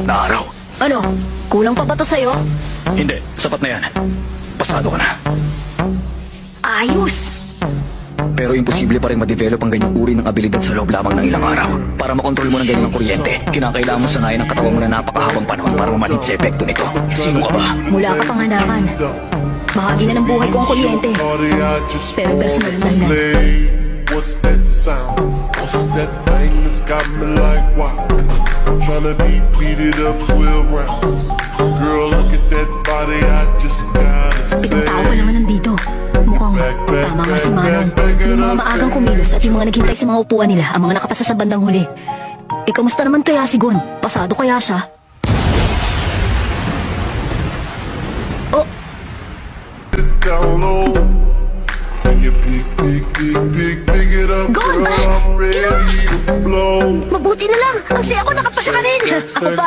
na araw. Ano? Kulang pa ba to sa'yo? Hindi, sapat na yan. Pasado ka na. Ayos! Pero imposible pa rin ma-develop ang ganyang uri ng abilidad sa loob lamang ng ilang araw. Para makontrol mo ng ganyang kuryente, kinakailangan mo sanayin ang katawan mo na napakahabang panahon para mamanid sa epekto nito. Sino ka ba? Mula ka panganakan. Bahagi na ng buhay ko ang kuryente. Pero personal na dahilan. What's that sound? What's that thing that's got me like wow? I'm tryna beat it up 12 rounds. Girl, look at that body, I just gotta Pitong tao pa say. naman nandito. Mukhang tama nga si Manong. Yung mga maagang kumilos at yung mga naghintay sa mga upuan nila, ang mga nakapasa sa bandang huli. Kamusta naman kaya si Gon? Pasado kaya siya? Oh, Down low. When you pick it up, Gon! girl, I'm ready to blow. mabuti na lang! Ang saya ko nakapasya ka rin! Ako ba?